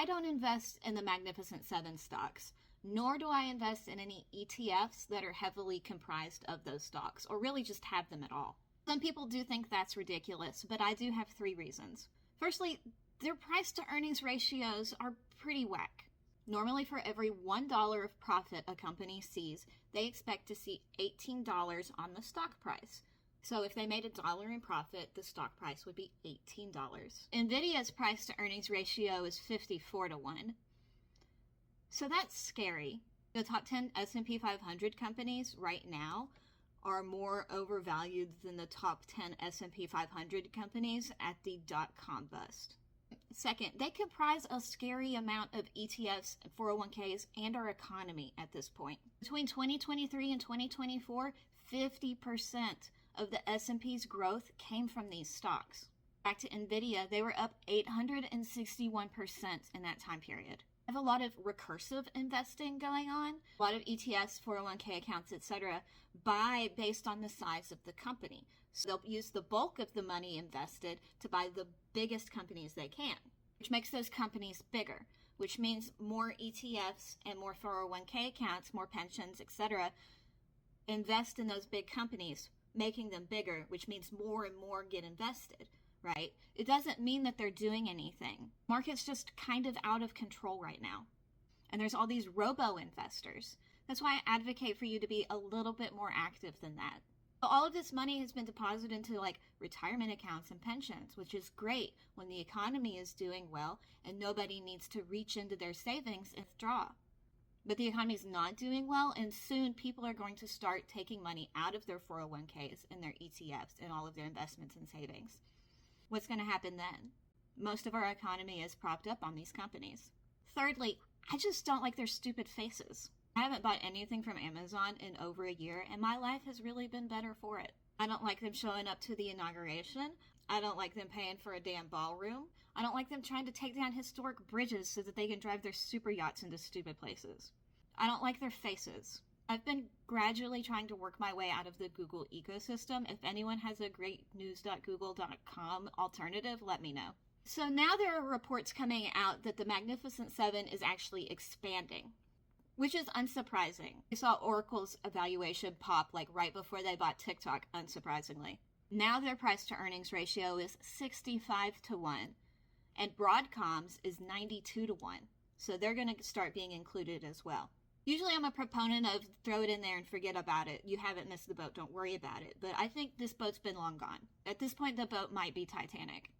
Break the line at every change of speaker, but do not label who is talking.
I don't invest in the Magnificent Seven stocks, nor do I invest in any ETFs that are heavily comprised of those stocks, or really just have them at all. Some people do think that's ridiculous, but I do have 3 reasons. Firstly, their price to earnings ratios are pretty whack. Normally, for every $1 of profit a company sees, they expect to see $18 on the stock price. So if they made $1 in profit, the stock price would be $18. Nvidia's price to earnings ratio is 54 to 1. So that's scary. The top 10 S&P 500 companies right now are more overvalued than the top 10 S&P 500 companies at the dot-com bust. Second, they comprise a scary amount of ETFs, 401ks, and our economy at this point. Between 2023 and 2024, 50% of the S&P's growth came from these stocks. Back to Nvidia, they were up 861% in that time period. I have a lot of recursive investing going on. A lot of ETFs, 401k accounts, etc. buy based on the size of the company. So they'll use the bulk of the money invested to buy the biggest companies they can, which makes those companies bigger, which means more ETFs and more 401k accounts, more pensions, etc. invest in those big companies, making them bigger, which means more and more get invested. Right? It doesn't mean that they're doing anything. Market's just kind of out of control right now. And there's all these robo-investors. That's why I advocate for you to be a little bit more active than that. But all of this money has been deposited into like retirement accounts and pensions, which is great when the economy is doing well and nobody needs to reach into their savings and withdraw. But the economy is not doing well, and soon people are going to start taking money out of their 401ks and their ETFs and all of their investments and savings. What's going to happen then? Most of our economy is propped up on these companies. Thirdly, I just don't like their stupid faces. I haven't bought anything from Amazon in over a year, and my life has really been better for it. I don't like them showing up to the inauguration. I don't like them paying for a damn ballroom. I don't like them trying to take down historic bridges so that they can drive their super yachts into stupid places. I don't like their faces. I've been gradually trying to work my way out of the Google ecosystem. If anyone has a great news.google.com alternative, let me know. So now there are reports coming out that the Magnificent Seven is actually expanding, which is unsurprising. I saw Oracle's evaluation pop like right before they bought TikTok, unsurprisingly. Now their price to earnings ratio is 65 to 1, and Broadcom's is 92 to 1. So they're going to start being included as well. Usually I'm a proponent of throw it in there and forget about it. You haven't missed the boat, don't worry about it. But I think this boat's been long gone. At this point, the boat might be Titanic.